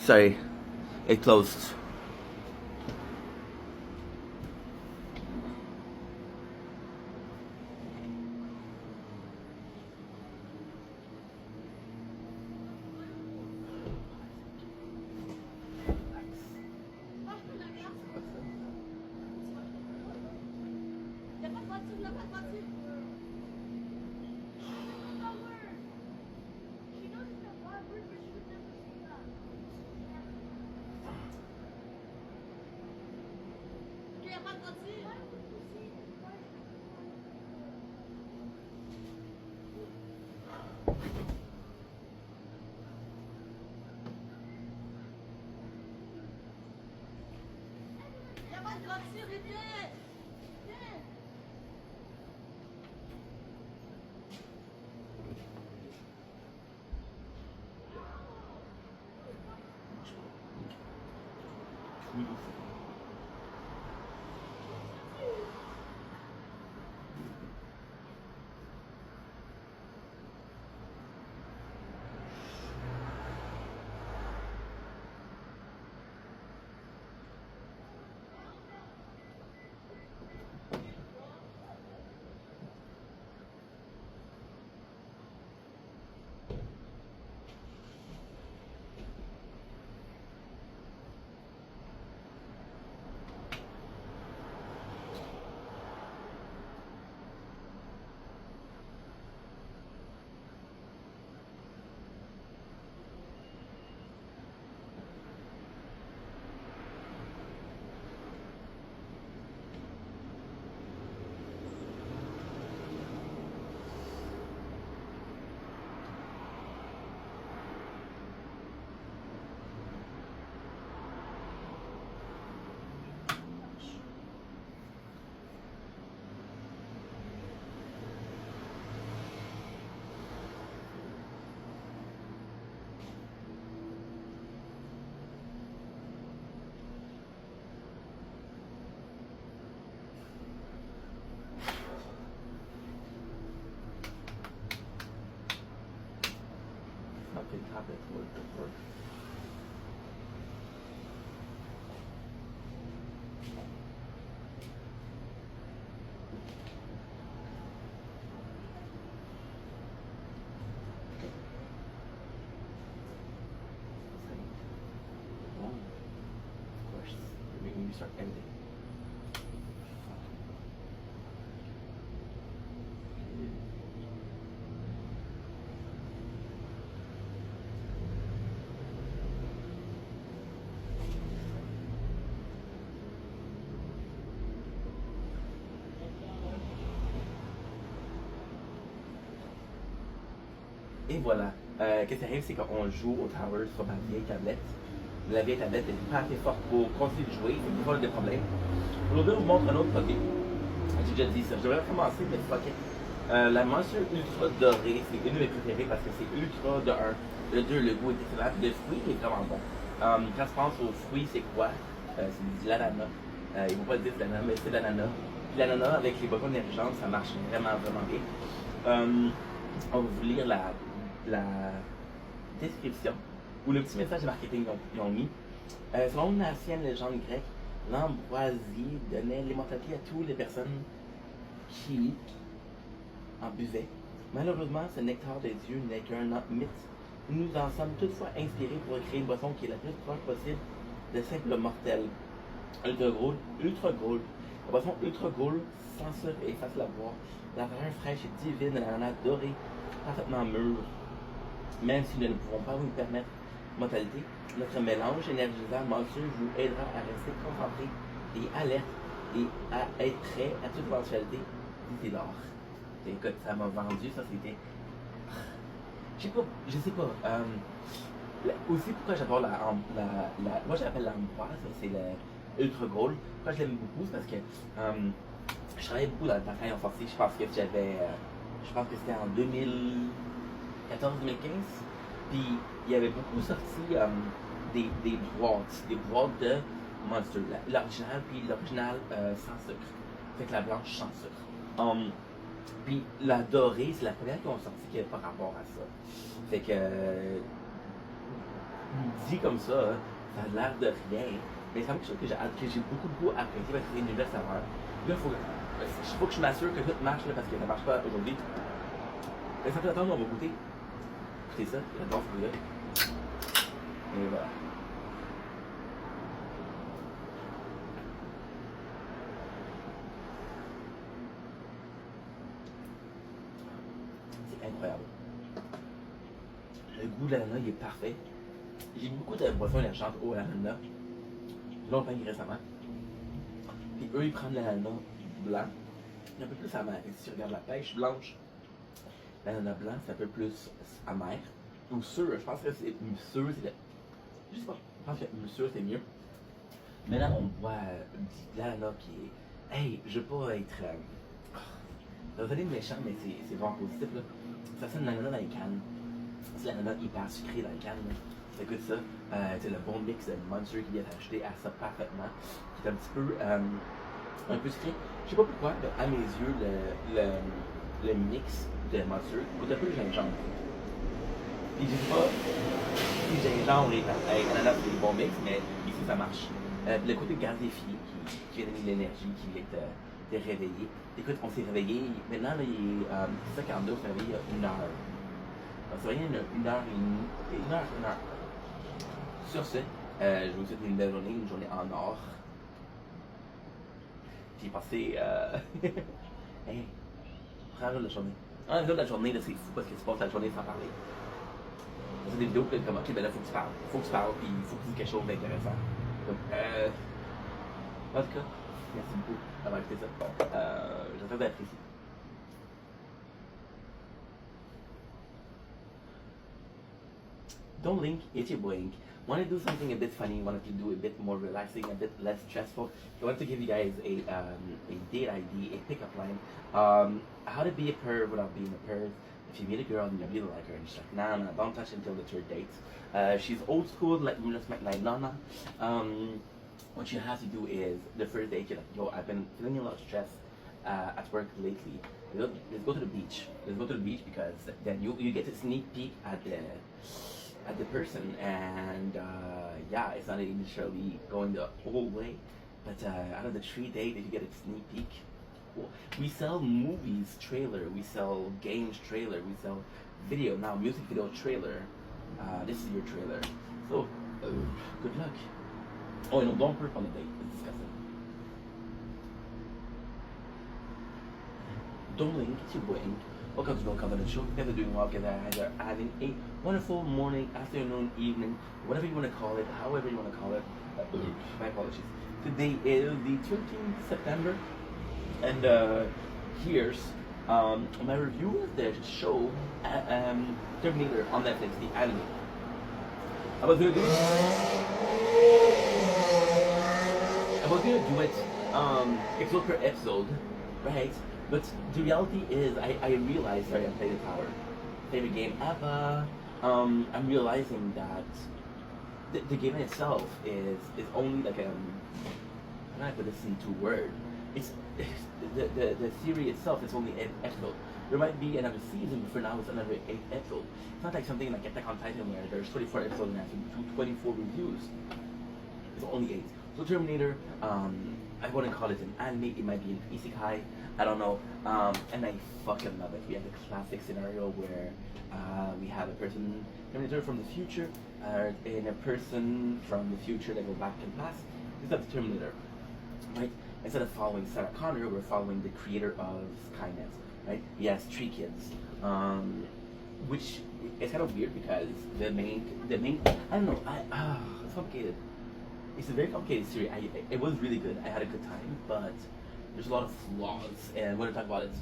Sorry, it closed. Something happened with the work. Of course, you're making me start editing. Et voilà. Qu'est-ce qui arrive, c'est qu'on joue au Tower sur ma vieille tablette. La vieille tablette n'est pas assez forte pour continuer de jouer, c'est pas des problèmes. Aujourd'hui, on vous montre un autre produit. J'ai déjà dit ça. Je devrais recommencer, mais fuck it. La Monster Ultra dorée, c'est une de mes préférées parce que c'est ultra de 1. De 2, le goût est excellent. Le fruit est vraiment bon. Quand je pense aux fruits, c'est quoi? C'est de l'ananas. Il ne faut pas dire de l'ananas, mais c'est de l'ananas. Puis l'ananas avec les bonbons énergisantes, ça marche vraiment, vraiment bien. On va vous lire la description ou le petit message de marketing qu'ils ont mis. Selon une ancienne légende grecque, l'ambroisie donnait l'immortalité à toutes les personnes qui en buvaient. Malheureusement, ce nectar des dieux n'est qu'un mythe. Nous en sommes toutefois inspirés pour créer une boisson qui est la plus proche possible de simple mortel. Ultra Gold. La boisson Ultra Gold, sans sucre et facile à boire. La saveur fraîche et divine de l'ananas doré, parfaitement mûr. Même si nous ne pouvons pas vous permettre mortalité, notre mélange énergisant Monster vous aidera à rester concentré et alerte et à être prêt à toute éventualité d'ici lors. Écoute, ça m'a vendu, ça c'était. Je sais pas. Aussi, pourquoi j'adore moi j'appelle l'ambroise, c'est le Ultra Gold. Pourquoi je l'aime beaucoup, c'est parce que je travaillais beaucoup dans le temps quand ils ont sorti. Je pense que c'était en 2014-2015. Puis il y avait beaucoup sorti des boîtes de Monster. L'original, puis l'original sans sucre. Fait que la blanche sans sucre. Puis la dorée, c'est la première qu'ils ont sorti qui n'avait pas rapport à ça. Fait que dit comme ça a l'air de rien, mais c'est quelque chose que j'ai beaucoup apprécié parce que c'est une nouvelle saveur. Là, faut que je m'assure que tout marche là, parce que ça marche pas aujourd'hui. Mais ça fait attendre, on va goûter. Écoutez ça, j'adore ce bruit-là. Et voilà. C'est incroyable. Le goût de l'ananas, il est parfait. J'ai beaucoup de boissons énergisantes au ananas. Longtemps récemment. Puis eux, ils prennent l'ananas blanc. Il est un peu plus amer. Et si tu regardes la pêche blanche, l'ananas blanc, c'est un peu plus amer. Ou sûr, je pense que c'est sûr, c'est. Je sais pas, je pense que sûr, c'est mieux. Mais là, on boit de l'ananas qui est. Hey, je veux pas être. Ça va sonner méchant, mais c'est vraiment positif. Là. Ça sonne l'ananas dans les cannes. C'est l'ananas hyper sucré dans les cannes. Là. Écoute ça, c'est le bon mix de Monster qui vient d'acheter à ça parfaitement. Qui est un petit peu sucré. Je sais pas pourquoi, mais à mes yeux, le mix de Monster goûte un peu le gingembre. Puis je sais pas si gingembre et ananas c'est le bon mix, mais ici ça marche. Le côté gazéfié qui vient donner de l'énergie, qui vient te réveiller. Écoute, on s'est réveillé, maintenant là, il est 52, on s'est réveillé il y a 1 heure. On s'est réveillé une heure et demie, 1 heure. Sur ce, je vous souhaite une belle journée, une journée en or. J'ai passé. Hey, prends la journée. Ah, la journée, là, c'est fou parce que tu passes la journée sans parler. C'est des vidéos comme, ok, ben là, faut que tu parles. Faut que tu parles, puis il faut que tu dises quelque chose d'intéressant. Donc, en tout cas, merci beaucoup d'avoir écouté ça. J'espère que vous avez apprécié. Don't link, it's your boy Ink. Want to do something a bit funny, wanted to do a bit more relaxing, a bit less stressful. I want to give you guys a date ID, a pickup line. How to be a perv without being a perv. If you meet a girl and you really like her and she's like, nah, don't touch until the third date. She's old school, like Nana. What you have to do is, the first date, you're like, yo, I've been feeling a lot of stress at work lately. Let's go to the beach. Let's go to the beach because then you get a sneak peek at the person, and yeah, it's not initially going the whole way, but out of the 3 days, if you get a sneak peek, cool. We sell movies trailer, we sell games trailer, we sell video now, music video trailer. This is your trailer. So good luck. Oh, no, don't perp on the date. It's disgusting. Don't link, it's your boy Ink. Welcome to No Covenant Show. If you're doing well, guys, are having a wonderful morning, afternoon, evening, whatever you want to call it, however you want to call it. My apologies. Today is the 13th September, and here's my review of the show Terminator on Netflix, the anime. I was gonna do it episode per episode, right? But the reality is, I realized, sorry, I played the tower. Favorite game ever. I'm realizing that the game itself is only like how can I put this into word? It's the series itself is only 8 episodes. There might be another season, but for now it's another 8 episodes. It's not like something like Attack on Titan where there's 24 episodes and I have to do 24 reviews. It's only 8. So Terminator, I wouldn't call it an anime, it might be an isekai, I don't know, and I fucking love it. We have a classic scenario where we have a person, Terminator from the future, and a person from the future that go back in the past. This is the Terminator, right? Instead of following Sarah Connor, we're following the creator of Skynet, right? He has 3 kids, which is kind of weird because the main, I don't know, it's complicated. It's a very complicated series. It was really good. I had a good time, but there's a lot of flaws, and we're gonna talk about it.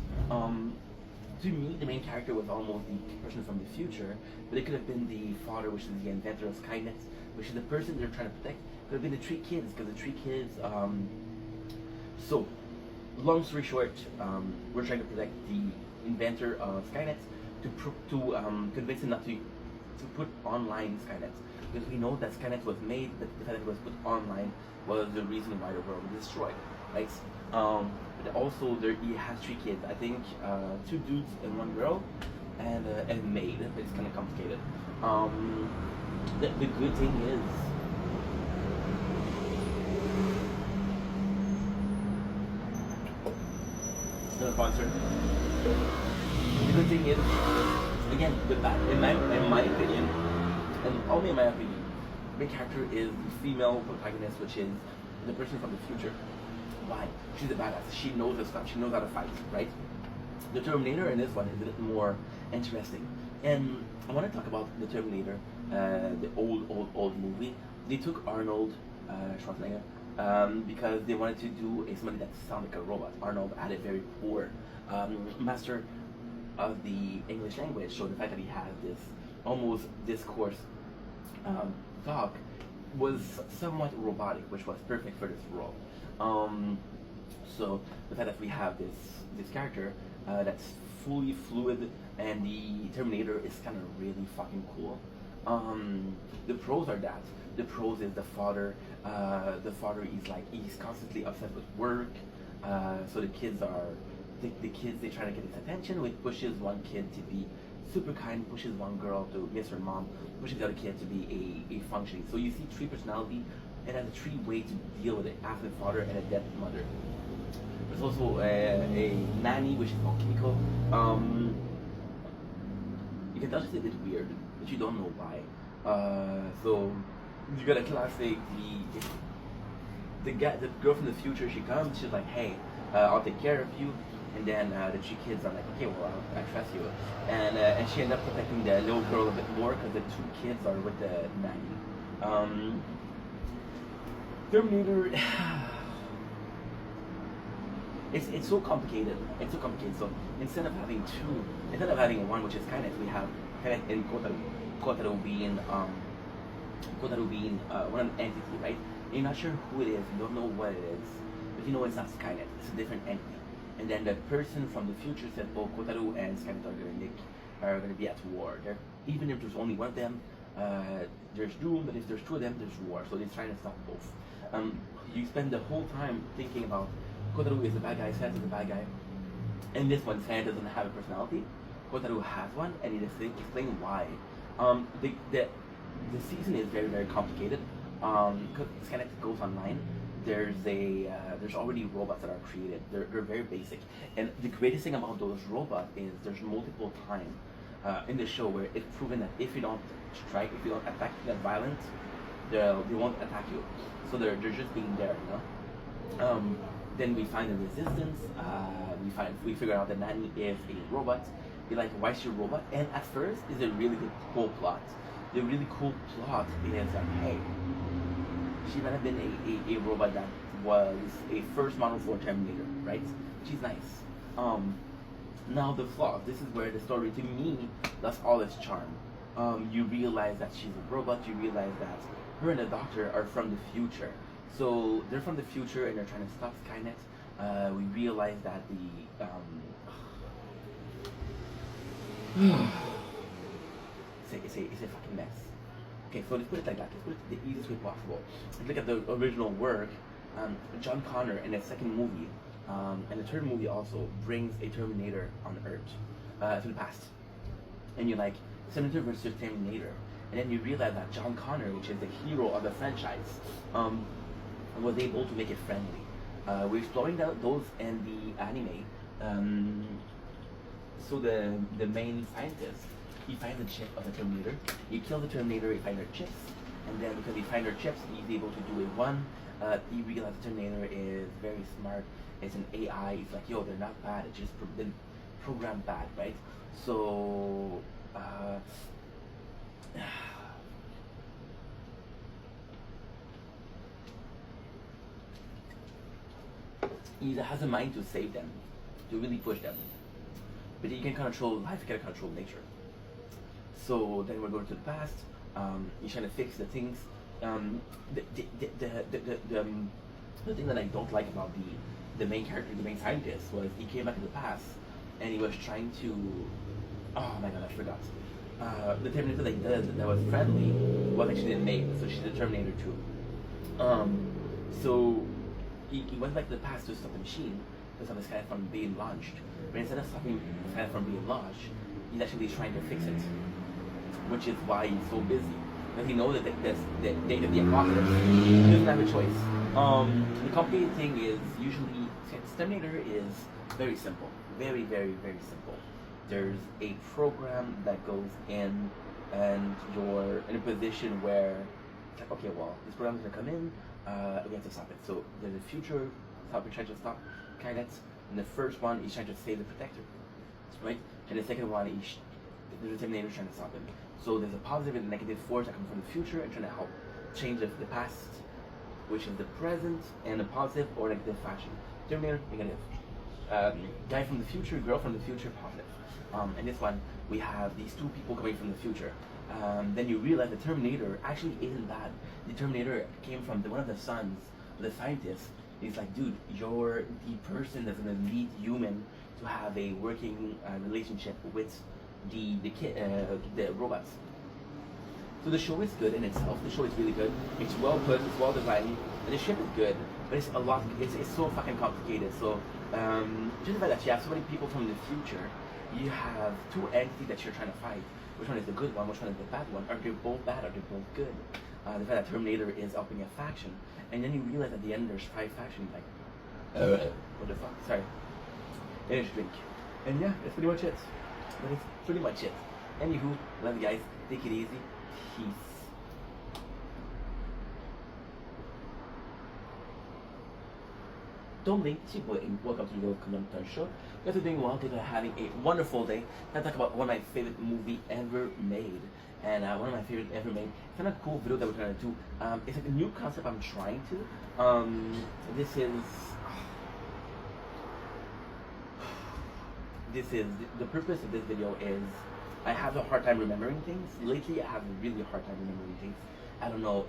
To me, the main character was almost the person from the future, but it could have been the father, which is the inventor of Skynet, which is the person they're trying to protect. Could have been the 3 kids, because the 3 kids. So, long story short, we're trying to protect the inventor of Skynet to convince him not to put online Skynet. Because we know that Skynet was made, but the fact that it was put online was the reason why the world was destroyed, right? But also, he has 3 kids. I think 2 dudes and 1 girl, and a maid. It's kind of complicated. the good thing is, the concert. The good thing is, again, the bad, in my opinion, and only in my opinion, the main character is the female protagonist, which is the person from the future. Why? She's a badass. She knows her stuff. She knows how to fight, right? The Terminator in this one is a little more interesting. And I want to talk about the Terminator, the old movie. They took Arnold Schwarzenegger because they wanted to do somebody that sounded like a robot. Arnold had a very poor master of the English language, so the fact that he had this almost discourse talk was somewhat robotic, which was perfect for this role. So the fact that we have this character that's fully fluid, and the Terminator is kind of really fucking cool. The pros are that the pros is the father. The father is like he's constantly upset with work. So the kids are the kids they try to get his attention, which pushes one kid to be super kind, pushes one girl to miss her mom, pushes the other kid to be a functioning. So you see three personality and has three ways to deal with it: absent father and a dead mother. There's also a nanny, which is called Kimiko. You can tell she's a bit weird, but you don't know why. So you got a classic the girl from the future. She comes, she's like, hey, I'll take care of you. And then the two kids are like, okay, well, I trust you. And she ends up protecting the little girl a bit more because the two kids are with the nanny. Terminator, it's so complicated. It's so complicated. So instead of having one, which is kind of, we have kind of in Kotaro being one entity, right? And you're not sure who it is. You don't know what it is, but you know it's not Skynet. It's a different entity. And then the person from the future said, "Oh, Kotaro and Skynet are going to be at war. Even if there's only one of them, there's doom. But if there's two of them, there's war. So they're trying to stop both." You spend the whole time thinking about Kotaro is the bad guy, Skynet is the bad guy. And this one, Skynet doesn't have a personality. Kotaro has one, and he just explain why. The season is very, very complicated. Because Skynet goes online. There's already robots that are created. They're very basic, and the greatest thing about those robots is there's multiple times in the show where it's proven that if you don't strike, if you don't attack that violent, they won't attack you. So they're just being there, you know. Then we find the resistance. We figure out that Nanny is a robot. You're like, why is she a robot? And at first, it's a really good cool plot. The really cool plot is that, hey, she might have been a robot that was a first model for Terminator, right? She's nice. Now the flaws. This is where the story, to me, lost all its charm. You realize that she's a robot. You realize that her and the doctor are from the future. So they're from the future and they're trying to stop Skynet. We realize that it's a fucking mess. Okay, so let's put it like that. Let's put it the easiest way possible. Let's look at the original work. John Connor in the second movie, and the third movie also brings a Terminator on Earth to the past. And you're like, Senator versus Terminator. And then you realize that John Connor, which is the hero of the franchise, was able to make it friendly. We're exploring those in the anime. So the main scientist, he finds a chip of the Terminator. He kills the Terminator, he finds her chips, and then because he finds her chips, he's able to do a one. He realizes the Terminator is very smart. It's an AI. He's like, yo, they're not bad. It's just been programmed bad, right? So he has a mind to save them, to really push them. But you can control life, you can control nature. So then we're going to the past. He's trying to fix the things. The thing that I don't like about the main character, the main scientist, was he came back to the past and he was trying to. Oh my god, I forgot. The Terminator that he did that was friendly was actually a maid, so she's a Terminator too. So he went back to the past to stop the machine to stop the Skynet from being launched. But instead of stopping the Skynet from being launched, he's actually trying to fix it, which is why he's so busy. because he knows that the date of the apocalypse. He doesn't have a choice. The complicated thing is usually Terminator is very simple, very very simple. There's a program that goes in, and you're in a position where it's like, okay, well, this program's gonna come in, we have to stop it. So there's a future trying to stop cadets, and the first one is trying to save the protector, right? And the second one is the Terminator trying to stop him. So there's a positive and negative force that come from the future and trying to help change the past, which is the present, in a positive or negative fashion. Terminator, negative. Guy from the future, girl from the future, positive. And this one, we have these two people coming from the future. Then you realize the Terminator actually isn't bad. The Terminator came from one of the sons of the scientist. He's like, dude, you're the person that's gonna lead human to have a working relationship with the robots. So the show is good in itself. The show is really good. It's well put, it's well designed, and the ship is good. But it's a lot. It's so fucking complicated. So just the fact that you have so many people from the future, you have two entities that you're trying to fight. Which one is the good one? Which one is the bad one? Are they both bad? Are they both good? The fact that Terminator is helping a faction, and then you realize at the end there's 5 factions. Like, what the fuck? Sorry. Energy drink. And yeah, that's pretty much it. But it's pretty much it. Anywho, love you guys. Take it easy. Peace. Don't blink, it's your boy, and welcome to the Little Commentary Show. You guys are doing well, you guys are having a wonderful day. I'm gonna talk about one of my favorite movie ever made. And one of my favorite ever made. It's kind of cool video that we're gonna do. It's like a new concept I'm trying to. The purpose of this video is, I have a hard time remembering things. Lately, I have a really hard time remembering things. I don't know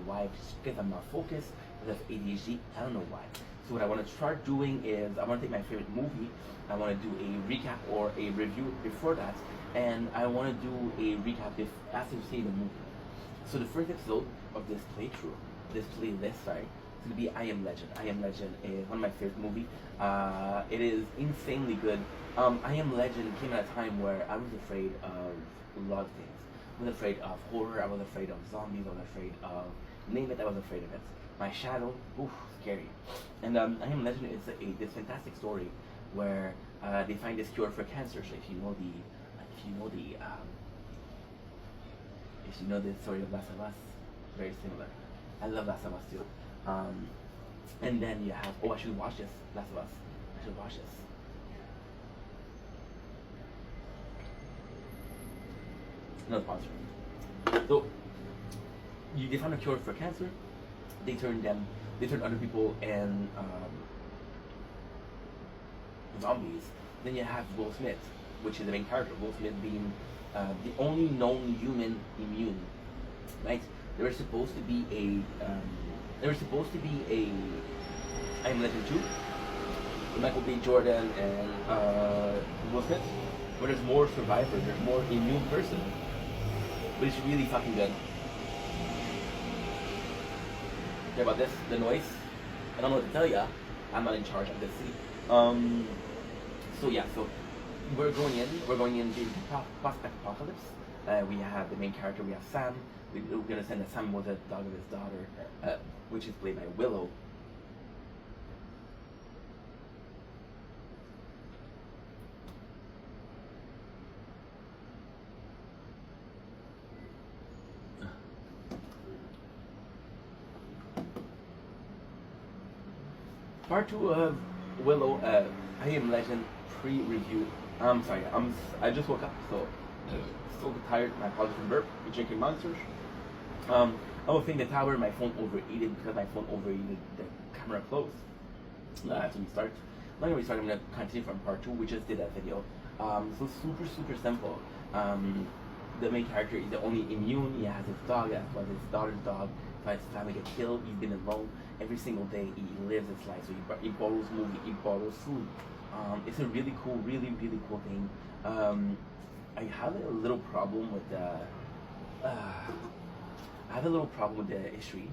why, because I'm not focused, because of ADHD, I don't know why. So what I want to start doing is, I want to take my favorite movie, I want to do a recap or a review before that, and I want to do a recap after you see the movie. So the first episode of this playlist, it's going to be I Am Legend. I Am Legend is one of my favorite movies. It is insanely good. I Am Legend came at a time where I was afraid of a lot of things. I was afraid of horror, I was afraid of zombies, I was afraid of, name it, I was afraid of it. My shadow, oof, scary. And I Am Legend is this fantastic story where they find this cure for cancer. So if you know the story of Last of Us, very similar. I love Last of Us too. And then you have, I should watch this, Last of Us. I should watch this. No sponsor. So they found a cure for cancer. They turned other people and zombies. Then you have Will Smith, which is the main character. Will Smith being the only known human immune, right? There was supposed to be a I Am Legend 2 with Michael B. Jordan and Will Smith, where there's more survivors, there's more immune person. But it's really fucking good. Care about this? The noise? I don't know what to tell ya. I'm not in charge of this city. So yeah, so we're going into post-apocalypse. We have the main character, we have Sam. We're gonna send that Sam was a dog of his daughter, which is played by Willow. Part 2 of Willow, I Am Legend pre-review. I'm sorry, I just woke up, so tired. My apologies for burp. We're drinking monsters. I was thinking the tower, my phone overheated because my phone overheated. The camera closed. I have to restart. I'm not gonna restart. I'm gonna continue from part 2. We just did that video. So super simple. The main character is the only immune. He has his dog. That's why his daughter's dog. So his family get killed. He's been alone every single day. He lives his life. So he borrows movie. He borrows food. It's a really cool thing. I have a little problem with the. I have a little problem with the history.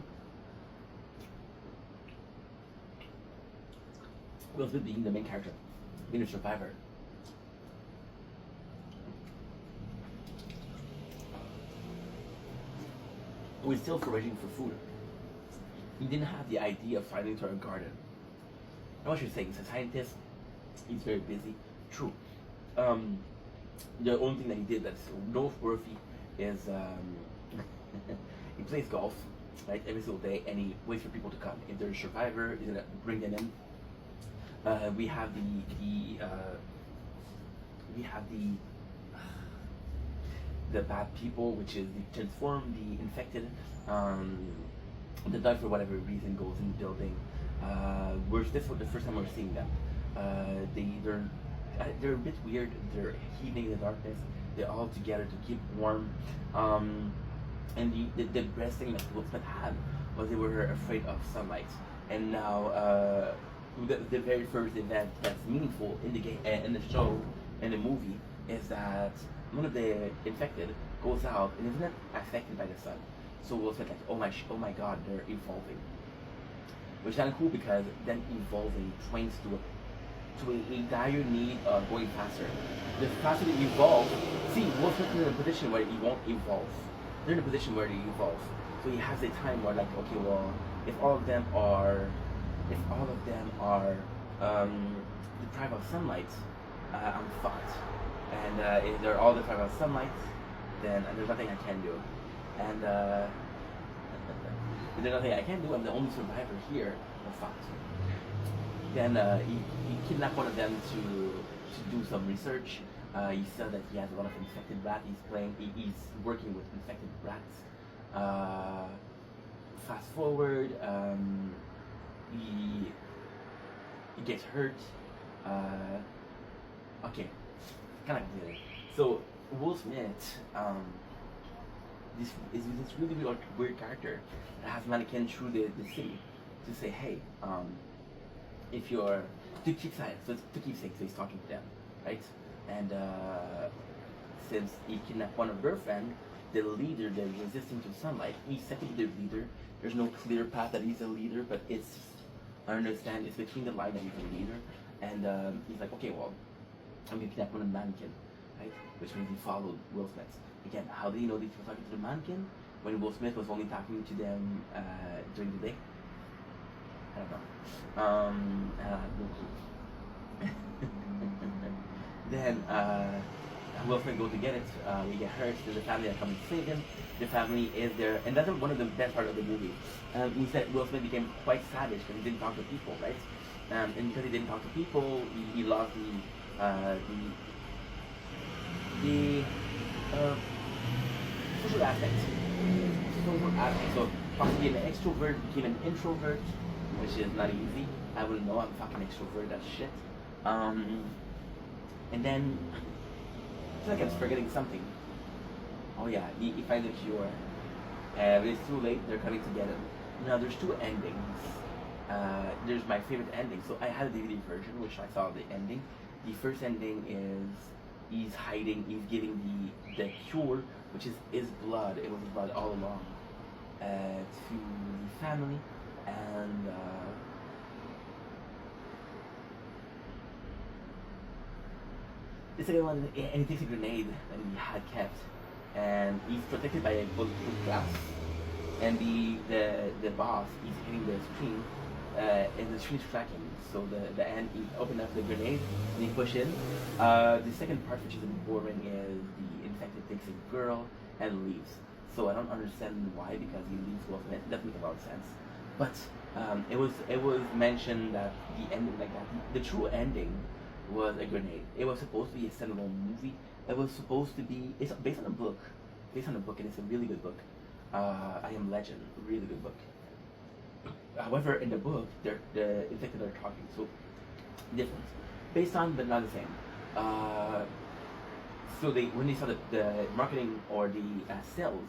Will Smith being the main character, being a survivor. was still foraging for food. He didn't have the idea of finding to a garden. And what you're saying, he's a scientist, he's very busy. True. The only thing that he did that's noteworthy is he plays golf, right, every single day, and he waits for people to come. If there's a survivor, he's gonna bring them in. We have the bad people, which is the transform, the infected, the die for whatever reason goes in the building. This was the first time we're seeing them. They're a bit weird. They're heaving in the darkness. They're all together to keep warm. And the best thing that Will Smith had was they were afraid of sunlight. And now the very first event that's meaningful in the game, in the show, in the movie, is that one of the infected goes out and is not affected by the sun. So Will Smith like, oh my God, they're evolving, which is kind of cool because then evolving points to a dire need of going faster. The faster they evolve, see, Will Smith is in a position where he won't evolve. They're in a position where they evolve. So he has a time where like, okay, well, if all of them are deprived of sunlight, I'm fucked. And if they're all deprived of sunlight, then there's nothing I can do. And if there's nothing I can do, I'm the only survivor here, I'm fucked. Then he kidnapped one of them to do some research. He said that he has a lot of infected rats. He's working with infected rats. Fast forward, he gets hurt. Okay, kind of complicated. So Will Smith, this is this really weird character that has mannequin through the city to say, hey, if you're to keep silent, so so he's talking to them, right? And since he kidnapped one of their friends, the leader, they're resisting to sunlight. He's said to be the leader. There's no clear path that he's a leader, but I understand it's between the line that he's a leader. And he's like, okay, well, I'm gonna kidnap one of the mannequin, right? Which means he followed Will Smith. Again, how did he know that he was talking to the mannequin when Will Smith was only talking to them during the day? I don't know. I have no clue. Then Will Smith goes to get it. We get hurt. There's a family that comes to save him. The family is there, and that's one of the best part of the movie. He said Will Smith became quite savage because he didn't talk to people, right? And because he didn't talk to people, he lost the social aspect. So possibly an extrovert became an introvert, which is not easy. I wouldn't know. I'm fucking extrovert. That's shit. And then I feel like I'm forgetting something. Oh yeah, he finds a cure. But it's too late. They're coming together. Now there's two endings. There's my favorite ending. So I had a DVD version, which I saw the ending. The first ending is he's hiding. He's giving the cure, which is his blood. It was his blood all along, to the family, and the second one, and he takes a grenade that he had kept, and he's protected by a bulletproof glass. And the boss, he's hitting the screen, and the screen's cracking. So the end, he opened up the grenade and he pushed in. The second part, which is a bit boring, is the infected takes a girl and leaves. So I don't understand why, because he leaves Will Smith. It doesn't make a lot of sense. But it was mentioned that the ending like that. The true ending was a grenade. It was supposed to be a standalone movie. It was supposed to be. It's based on a book. And it's a really good book. I Am Legend, really good book. However, in the book, the infected are talking, so different. Based on, but not the same. So when they saw the marketing or the sales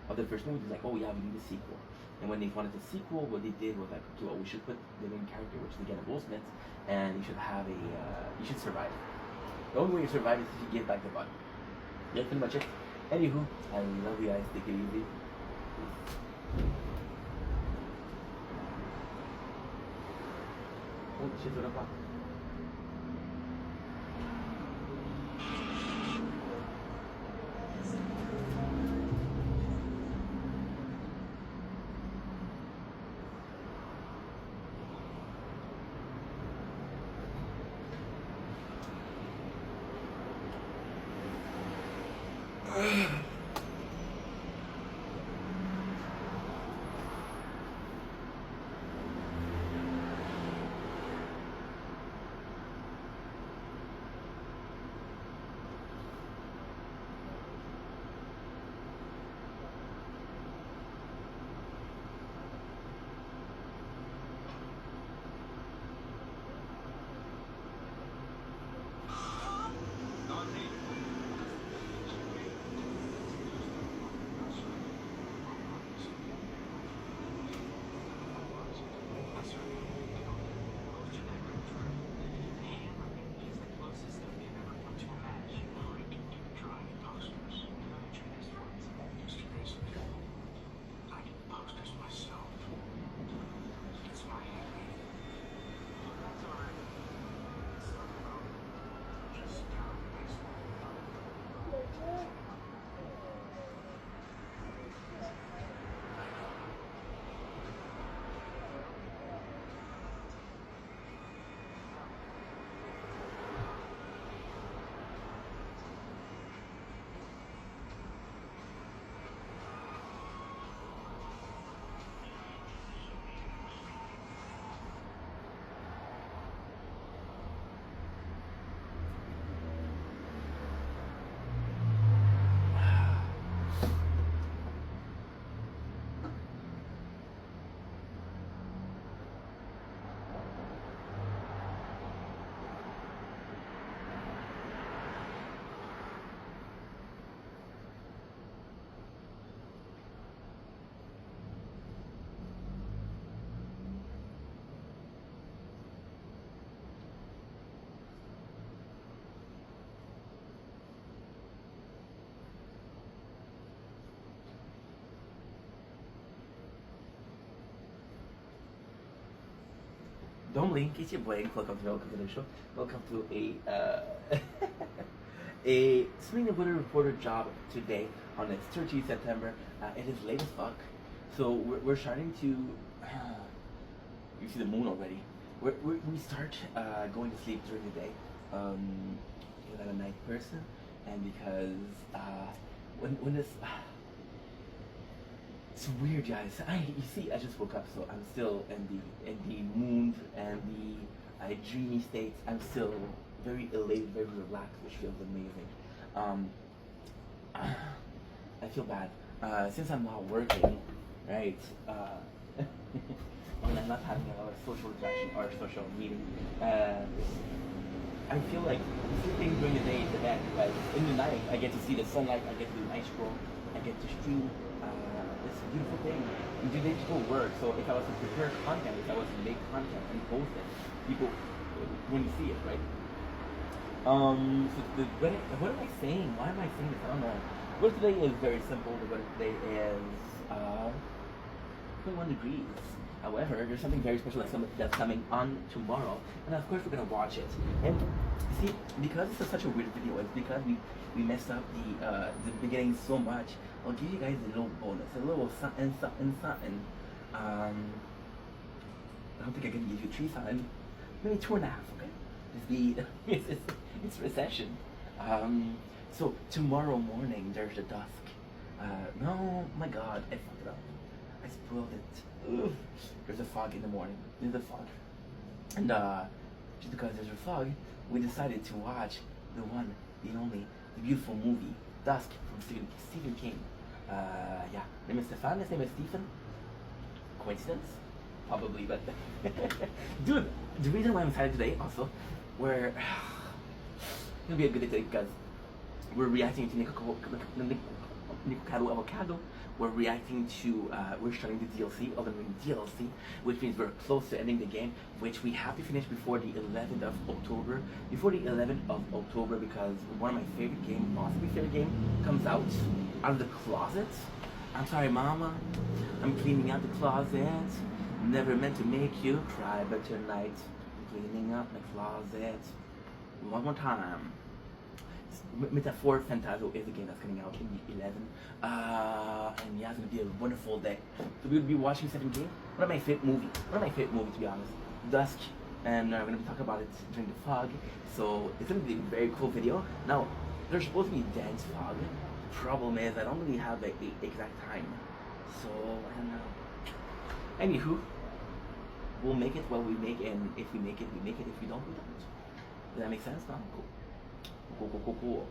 of the first movie, they're like, oh yeah, we need a sequel. And when they wanted the sequel, what they did was like, okay, well, we should put the main character, which is again Will Smith, and you should have you should survive. The only way you survive is if you give back the body. That's pretty much it. Anywho, I love you guys. Take it easy. Oh, shit, what o'clock? don't blink, it's your boy. Welcome to the show. Welcome to a swing and weather reporter job today on the 30th September. It is late as fuck, so we're starting to. You see the moon already. We start going to sleep during the day. Because I'm a night person, and because when this. It's weird, guys. You see, I just woke up, so I'm still in the moon and the dreamy states. I'm still very elated, very relaxed, which feels amazing. I feel bad since I'm not working, right? When I'm not having a lot of social interaction or social meeting. I feel like sleeping during the day is the best, because in the night I get to see the sunlight, I get to do night scroll, I get to stream. It's a beautiful thing. You do digital work, so if I was to prepare content, if I was to make content and post it, people wouldn't see it, right? What am I saying? Why am I saying this? I don't know. The weather today is very simple. The weather today is 21 degrees. However, there's something very special that's coming on tomorrow, and of course we're gonna watch it. And see, because this is such a weird video, it's because we messed up the beginning so much. I'll give you guys a little bonus, a little something. I don't think I can give you 3 something, maybe 2.5. Okay, it's recession. So tomorrow morning there's the dusk. No, my God, I fucked it up. I spoiled it. Ugh. There's a fog in the morning. There's a fog, and just because there's a fog, we decided to watch the one, the only, the beautiful movie Dusk from Stephen King. Yeah, name is Stefan. His name is Stephen. Coincidence? Probably, but dude, the reason why I'm excited today also, it'll be a good day today because we're reacting to Nikocado Avocado. We're reacting to, we're starting the DLC, Elden Ring DLC, which means we're close to ending the game, which we have to finish before the 11th of October. Before the 11th of October, because one of my favorite games, possibly favorite game, comes out of the closet. I'm sorry, Mama. I'm cleaning out the closet. Never meant to make you cry, but tonight I'm cleaning up the closet. One more time. Metaphor Phantasmo is the game that's coming out in the 11th. And yeah, it's gonna be a wonderful day. So we'll be watching Stephen King. One of my favorite movies to be honest. Dusk. And we're gonna be talking about it during the fog. So it's gonna be a very cool video. Now, there's supposed to be dense fog. The problem is I don't really have the exact time. So I don't know. Anywho, we'll make it what we make, and if we make it, we make it. If we don't, we don't. Does that make sense? No? Cool. Cool.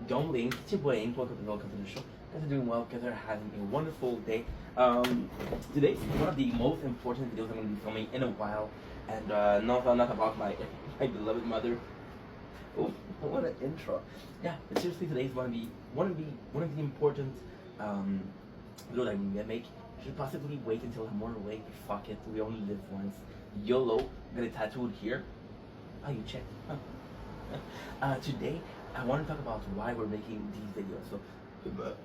Dumbling, it's your boy Aim. Welcome to the show. Guys are doing well, guys are having a wonderful day. Today is one of the most important videos I'm going to be filming in a while, and not about my beloved mother. Oh, what an intro! Yeah, but seriously, today is one of the important videos I'm gonna make. You should possibly wait until I'm more awake. Fuck it, we only live once. YOLO. I'm gonna tattoo it here. Oh, you checked? Huh. Today, I want to talk about why we're making these videos. So,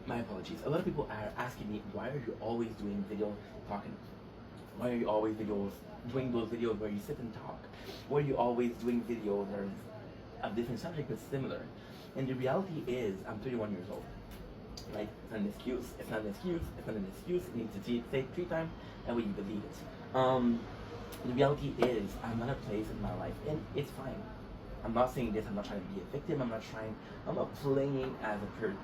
my apologies. A lot of people are asking me, why are you always doing video talking? Why are you always doing those videos where you sit and talk? Why are you always doing videos that are of different subject but similar? And the reality is, I'm 31 years old. Right? It's not an excuse. It's not an excuse. It's not an excuse. You need to say it 3 times, and when you believe it. The reality is, I'm at a place in my life, and it's fine. I'm not saying this. I'm not trying to be a victim. I'm not playing as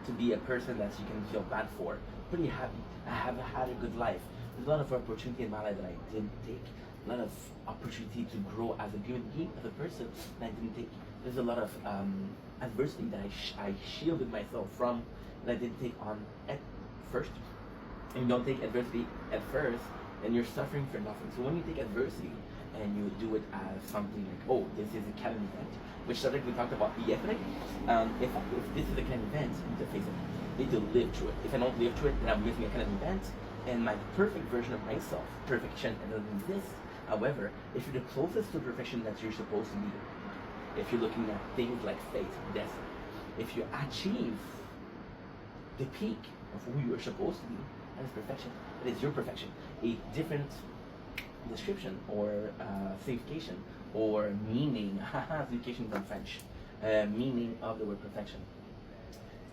to be a person that you can feel bad for. Pretty happy. I have had a good life. There's a lot of opportunity in my life that I didn't take. A lot of opportunity to grow as a human being, as a person, that I didn't take. There's a lot of adversity that I shielded myself from, that I didn't take on at first. And you don't take adversity at first, then you're suffering for nothing. So when you take adversity and you do it as something like, oh, this is a kind of event, which subject we talked about yesterday. If this is a kind of event, I need to face it. I need to live through it. If I don't live through it, then I'm missing a kind of event. And my perfect version of myself, perfection, doesn't exist. However, if you're the closest to perfection that you're supposed to be, if you're looking at things like fate, destiny, if you achieve the peak of who you are supposed to be, that is perfection. That is your perfection. A different description or signification or meaning, signification is in French, meaning of the word perfection.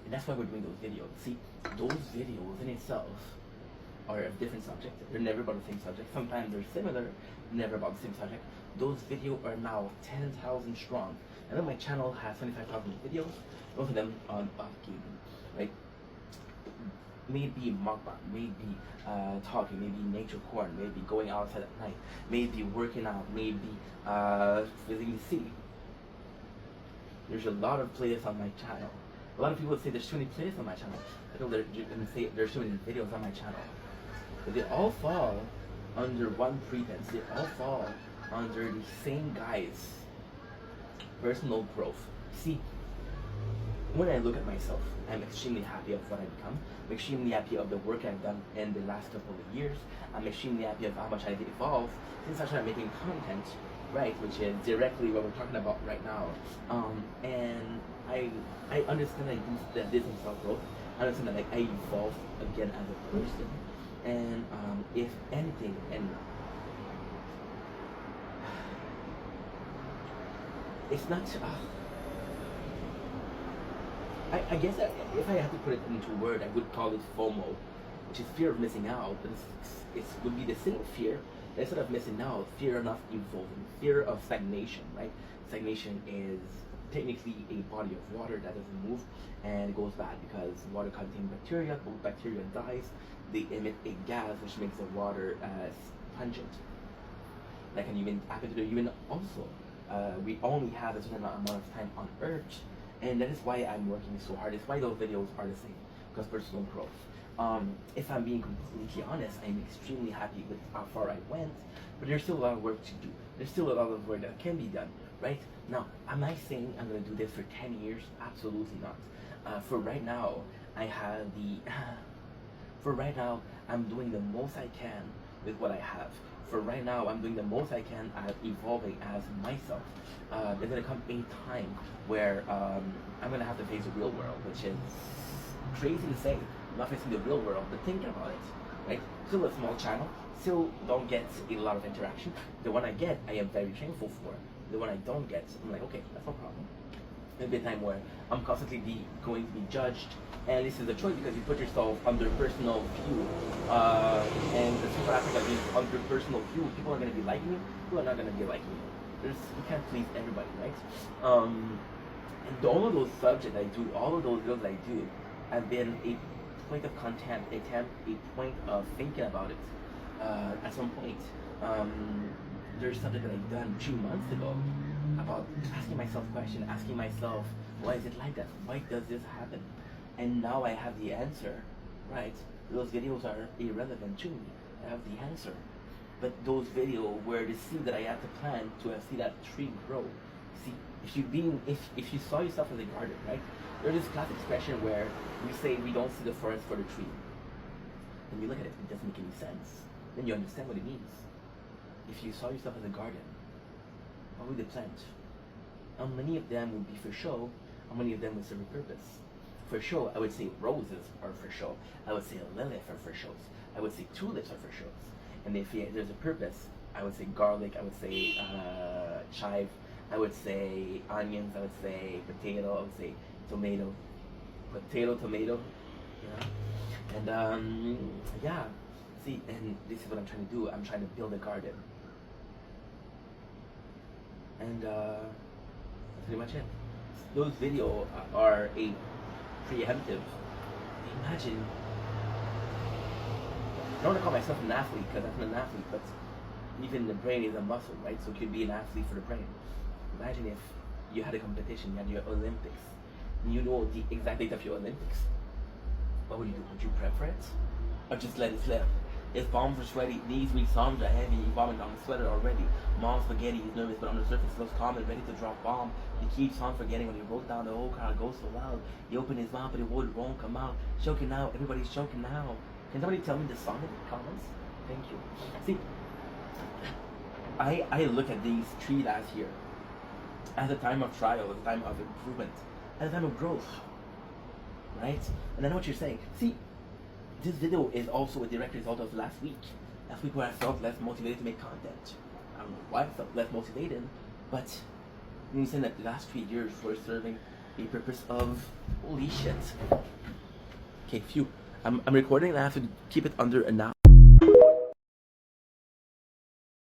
And that's why we're doing those videos. See, those videos in itself are a different subject. They're never about the same subject. Sometimes they're similar, never about the same subject. Those videos are now 10,000 strong. I know my channel has 25,000 videos, most of them on gaming, right? Maybe mukbang, maybe talking, maybe nature corn, maybe going outside at night, maybe working out, maybe visiting the city. There's a lot of playlists on my channel. A lot of people say there's too many playlists on my channel. People say there's too many videos on my channel. But they all fall under one pretense. They all fall under the same guise. Personal growth. See, when I look at myself, I'm extremely happy of what I've become. I'm extremely happy of the work I've done in the last couple of years. I'm extremely happy of how much I've evolved since I started making content, right, which is directly what we're talking about right now. And I understand that this is self-growth. I understand that I evolved again as a person. And if anything, and it's not. I guess if I had to put it into a word, I would call it FOMO, which is fear of missing out. But it would be the same fear. Instead of missing out, fear of not evolving, fear of stagnation, right? Stagnation is technically a body of water that doesn't move and it goes bad because water contains bacteria. When bacteria dies, they emit a gas which makes the water pungent. That can even happen to the human also. We only have a certain amount of time on Earth, and that is why I'm working so hard. It's why those videos are the same, because personal growth. If I'm being completely honest, I'm extremely happy with how far I went, but there's still a lot of work to do. There's still a lot of work that can be done, right? Now, am I saying I'm going to do this for 10 years? Absolutely not. For right now, for right now, I'm doing the most I can with what I have. For right now, I'm doing the most I can at evolving as myself. There's going to come a time where I'm going to have to face the real world, which is crazy to say. I'm not facing the real world, but think about it, right? Still a small channel, still don't get a lot of interaction. The one I get, I am very thankful for. The one I don't get, I'm like, okay, that's no problem. There'll be a time where I'm constantly going to be judged, and this is a choice because you put yourself under personal view. And the Super Africa being under personal view, people are going to be liking you, people are not going to be liking you. You can't please everybody, right? And all of those subjects I do, all of those videos I do, have been a point of content, a point of thinking about it. At some point, there's something that I've done 2 months ago about asking myself questions, asking myself Why is it like that? Why does this happen? And now I have the answer, right? Those videos are irrelevant to me. I have the answer. But those videos were the seed that I had to plant to see that tree grow. See, if you saw yourself as a garden, right? There's this classic expression where we say we don't see the forest for the tree. When you look at it, it doesn't make any sense. Then you understand what it means. If you saw yourself as a garden, what would you plant? How many of them would be for show? How many of them would serve a purpose? For show, I would say roses are for show. I would say lilies are for shows. I would say tulips are for shows. And if there's a purpose, I would say garlic, I would say chive, I would say onions, I would say potato, I would say tomato. Tomato, you know? And yeah, see, and this is what I'm trying to do. I'm trying to build a garden. And that's pretty much it. Those videos are a preemptive. Imagine, I don't want to call myself an athlete because I'm an athlete, but even the brain is a muscle, right? So it could be an athlete for the brain. Imagine if you had a competition, you had your Olympics, and you know the exact date of your Olympics. What would you do? Would you prep for it? Or just let it slip? His palms are sweaty, knees weak, arms are heavy, he's vomiting on the sweater already. Mom's spaghetti, he's nervous, but on the surface he looks calm and ready to drop bomb. He keeps on forgetting when he wrote down the whole crowd goes so loud. He opened his mouth, but it won't come out. Choking now, everybody's choking now. Can somebody tell me the song in the comments? Thank you. See, I look at these 3 last year as a time of trial, as a time of improvement, as a time of growth. Right? And I know what you're saying. See, this video is also a direct result of last week. Last week where I felt less motivated to make content. I don't know why I felt less motivated, but I'm saying that the last 3 years were serving a purpose of holy shit. Okay, phew. I'm recording and I have to keep it under an hour.